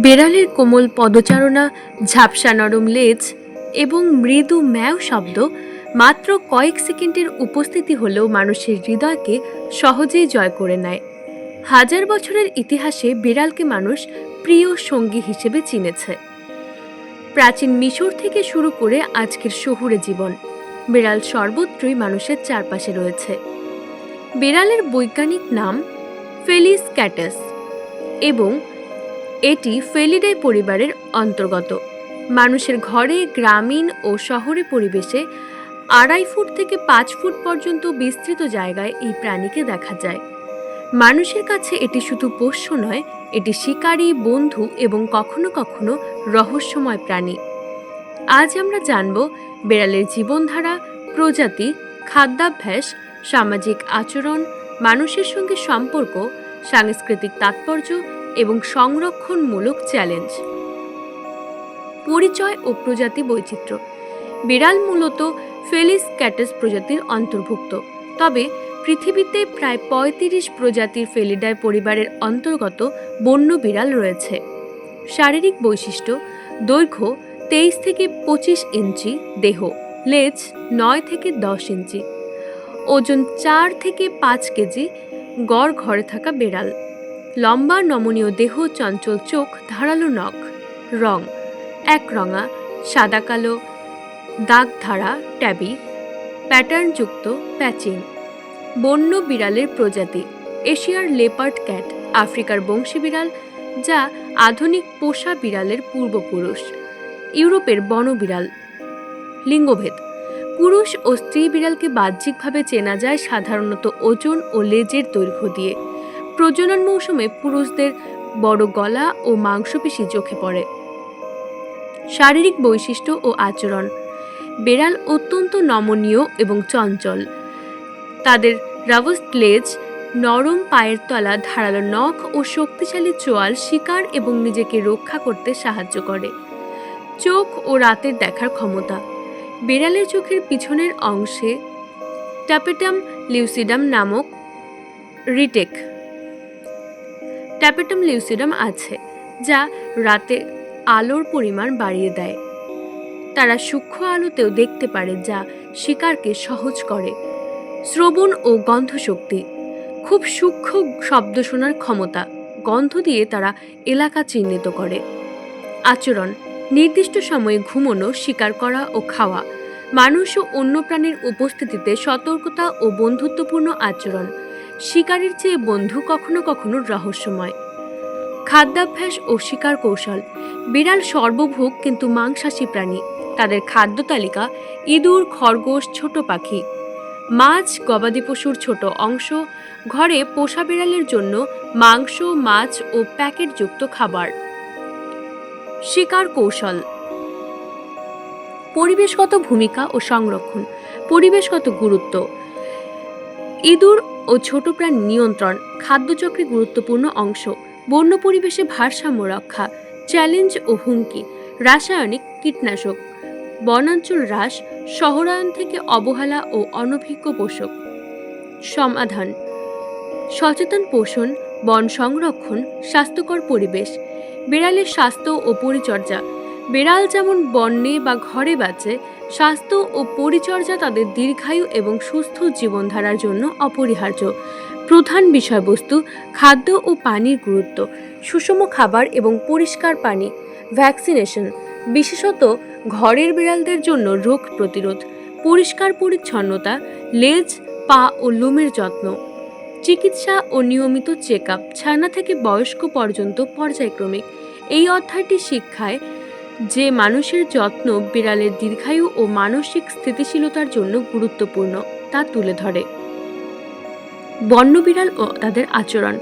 বেড়ালের কোমল পদচারণা, ঝাপসা নরম লেজ এবং মৃদু ম্যাও শব্দ মাত্র কয়েক সেকেন্ডের উপস্থিতি হলেও মানুষের হৃদয়কে সহজেই জয় করে নেয়। হাজার বছরের ইতিহাসে বিড়ালকে মানুষ প্রিয় সঙ্গী হিসেবে চিনেছে। প্রাচীন মিশর থেকে শুরু করে আজকের শহুরে জীবন, বিড়াল সর্বত্রই মানুষের চারপাশে রয়েছে। বিড়ালের বৈজ্ঞানিক নাম ফেলিস ক্যাটাস এবং এটি ফেলিডাই পরিবারের অন্তর্গত। মানুষের ঘরে, গ্রামীণ ও শহরে পরিবেশে 2.5 ফুট থেকে 5 ফুট পর্যন্ত বিস্তৃত জায়গায় এই প্রাণীকে দেখা যায়। মানুষের কাছে এটি শুধু পোষ্য নয়, এটি শিকারী, বন্ধু এবং কখনো কখনো রহস্যময় প্রাণী। আজ আমরা জানব বিড়ালের জীবনধারা, প্রজাতি, খাদ্যাভ্যাস, সামাজিক আচরণ, মানুষের সঙ্গে সম্পর্ক, সাংস্কৃতিক তাৎপর্য এবং সংরক্ষণমূলক চ্যালেঞ্জ। পরিচয় ও প্রজাতি বৈচিত্র্য। বিড়াল মূলত ফেলিস ক্যাটাস প্রজাতির অন্তর্ভুক্ত, তবে পৃথিবীতে প্রায় 35 প্রজাতির ফেলিডাই পরিবারের অন্তর্গত বন্য বিড়াল রয়েছে। শারীরিক বৈশিষ্ট্য: দৈর্ঘ্য 23 থেকে 25 ইঞ্চি, দেহ লেজ 9 থেকে 10 ইঞ্চি, ওজন 4 থেকে 5 কেজি, গড় ঘরে থাকা বিড়াল, লম্বা নমনীয় দেহ, চঞ্চল চোখ, ধারালো নখ, রং একরঙা, সাদা কালো, দাগ ধারা, ট্যাবি, প্যাটার্নযুক্ত, প্যাচিং। বন্য বিড়ালের প্রজাতি: এশিয়ার লেপার্ড ক্যাট, আফ্রিকার বংশী বিড়াল যা আধুনিক পোষা বিড়ালের পূর্বপুরুষ, ইউরোপের বন বিড়াল। লিঙ্গভেদ: পুরুষ ও স্ত্রী বিড়ালকে বাহ্যিকভাবে চেনা যায় সাধারণত ওজন ও লেজের দৈর্ঘ্য দিয়ে। প্রজনন মৌসুমে পুরুষদের বড় গলা ও মাংসপেশি চোখে পড়ে। শারীরিক বৈশিষ্ট্য ও আচরণ: বেড়াল অত্যন্ত নমনীয় এবং চঞ্চল। তাদের রবস্ট লেজ, নরম পায়ের তলা, ধারালো নখ ও শক্তিশালী চোয়াল শিকার এবং নিজেকে রক্ষা করতে সাহায্য করে। চোখ ও রাতের দেখার ক্ষমতা: বেড়ালের চোখের পিছনের অংশে ট্যাপেটাম লিউসিডাম নামক ট্যাপেটাম লিউসিডাম আছে, যা রাতে আলোর পরিমাণ বাড়িয়ে দেয়। তারা সূক্ষ্ম আলোতেও দেখতে পারে, যা শিকারকে সহজ করে। শ্রবণ ও গন্ধ শক্তি: খুব সূক্ষ্ম শব্দ শোনার ক্ষমতা, গন্ধ দিয়ে তারা এলাকা চিহ্নিত করে। আচরণ: নির্দিষ্ট সময়ে ঘুমানো, শিকার করা ও খাওয়া, মানুষ ও অন্য প্রাণীর উপস্থিতিতে সতর্কতা ও বন্ধুত্বপূর্ণ আচরণ, শিকারীর চেয়ে বন্ধু, কখনো কখনো রহস্যময়। খাদ্যাভ্যাস ও শিকার কৌশল: বিড়াল সর্বভোগ কিন্তু মাংসাশী প্রাণী। তাদের খাদ্য তালিকা: ইঁদুর, খরগোশ, ছোট পাখি, মাছ, গবাদি পশুর ছোট অংশ, ঘরে পোষা বিড়ালের জন্য মাংস, মাছ ও প্যাকেটযুক্ত খাবার। শিকার কৌশল: পরিবেশগত ভূমিকা ও সংরক্ষণ। পরিবেশগত গুরুত্ব: ইঁদুর ও ছোট প্রাণী নিয়ন্ত্রণ, খাদ্যচক্রে গুরুত্বপূর্ণ অংশ। বন্য পরিবেশে ভারসাম্য রক্ষা, চ্যালেঞ্জ ও হুমকি: রাসায়নিক কীটনাশক, বনাঞ্চল হ্রাস, শহরায়ন থেকে অবহেলা ও অনভিজ্ঞ পোষক। সমাধান: সচেতন পোষণ, বন সংরক্ষণ, স্বাস্থ্যকর পরিবেশ। বিড়ালের স্বাস্থ্য ও পরিচর্যা: বিড়াল যেমন বন্যে বা ঘরে বাঁচে, স্বাস্থ্য ও পরিচর্যা তাদের দীর্ঘায়ু এবং সুস্থ জীবনধারার জন্য অপরিহার্য। প্রধান বিষয়বস্তু: খাদ্য ও পানির গুরুত্ব, সুষম খাবার এবং পরিষ্কার পানি। ভ্যাকসিনেশন, বিশেষত ঘরের বিড়ালদের জন্য রোগ প্রতিরোধ। পরিষ্কার পরিচ্ছন্নতা, লেজ, পা ও লোমের যত্ন। চিকিৎসা ও নিয়মিত চেক আপ, ছানা থেকে বয়স্ক পর্যন্ত পর্যায়ক্রমিক। এই অধ্যায়টি শিক্ষায় যে মানুষের যত্ন বিড়ালের দীর্ঘায়ু ও মানসিক স্থিতিশীলতার জন্য গুরুত্বপূর্ণ তা তুলে ধরে। বন্য বিড়াল ও তাদের আচরণ: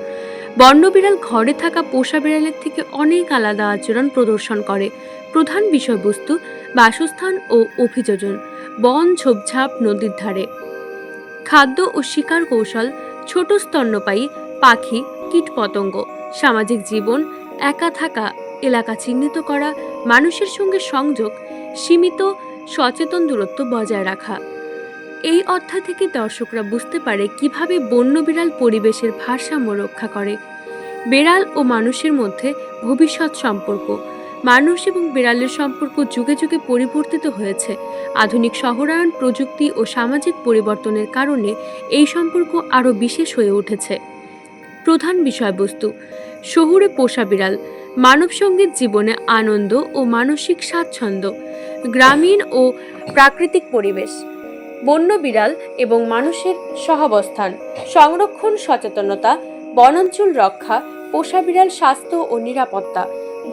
বন্য বিড়াল ঘরে থাকা পোষা বিড়ালের থেকে অনেক আলাদা আচরণ প্রদর্শন করে। প্রধান বিষয়বস্তু: বাসস্থান ও অভিযোজন, বন, ঝোপঝাপ, নদীর ধারে। খাদ্য ও শিকার কৌশল: ছোট স্তন্যপায়ী, পাখি, কীটপতঙ্গ। সামাজিক জীবন: একা থাকা, এলাকা চিহ্নিত করা, মানুষের সঙ্গে সংযোগ, সীমিত সচেতন দূরত্ব বজায় রাখা। এই অধ্যায় থেকে দর্শকরা বুঝতে পারে কিভাবে বন্য বিড়াল পরিবেশের ভারসাম্য রক্ষা করে। বেড়াল ও মানুষের মধ্যে ভবিষ্যৎ সম্পর্ক। মানুষ এবং বিড়ালের সম্পর্ক যুগে যুগে পরিবর্তিত হয়েছে। আধুনিক শহরায়ন, প্রযুক্তি ও সামাজিক পরিবর্তনের কারণে এই সম্পর্ক আরও বিশেষ হয়ে উঠেছে। প্রধান বিষয়বস্তু: শহুরে পোষা বিড়াল, মানব সঙ্গীত জীবনে আনন্দ ও মানসিক স্বাচ্ছন্দ্য। গ্রামীণ ও প্রাকৃতিক পরিবেশ, বন্য বিড়াল এবং মানুষের সহাবস্থান। সংরক্ষণ সচেতনতা, বনাঞ্চল রক্ষা, পোষা বিড়াল স্বাস্থ্য ও নিরাপত্তা।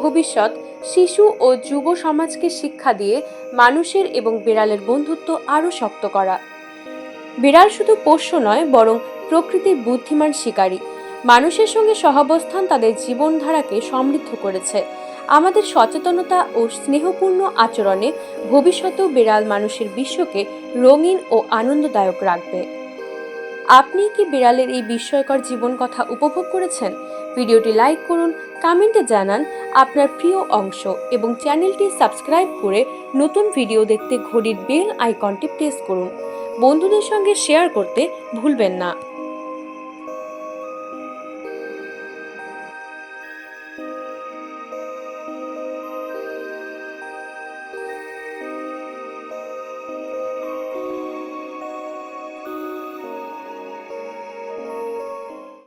ভবিষ্যৎ: শিশু ও যুব সমাজকে শিক্ষা দিয়ে মানুষের এবং বিড়ালের বন্ধুত্ব আরও শক্ত করা। বিড়াল শুধু পোষ্য নয়, বরং প্রকৃতির বুদ্ধিমান শিকারী। মানুষের সঙ্গে সহাবস্থান তাদের জীবনধারাকে সমৃদ্ধ করেছে। আমাদের সচেতনতা ও স্নেহপূর্ণ আচরণে ভবিষ্যতেও বিড়াল মানুষের বিশ্বকে রঙিন ও আনন্দদায়ক রাখবে। আপনি কি বিড়ালের এই বিস্ময়কর জীবন কথা উপভোগ করেছেন? ভিডিওটি লাইক করুন, কমেন্টে জানান আপনার প্রিয় অংশ এবং চ্যানেলটি সাবস্ক্রাইব করে নতুন ভিডিও দেখতে ঘড়ির বেল আইকনটি প্রেস করুন। বন্ধুদের সঙ্গে শেয়ার করতে ভুলবেন না।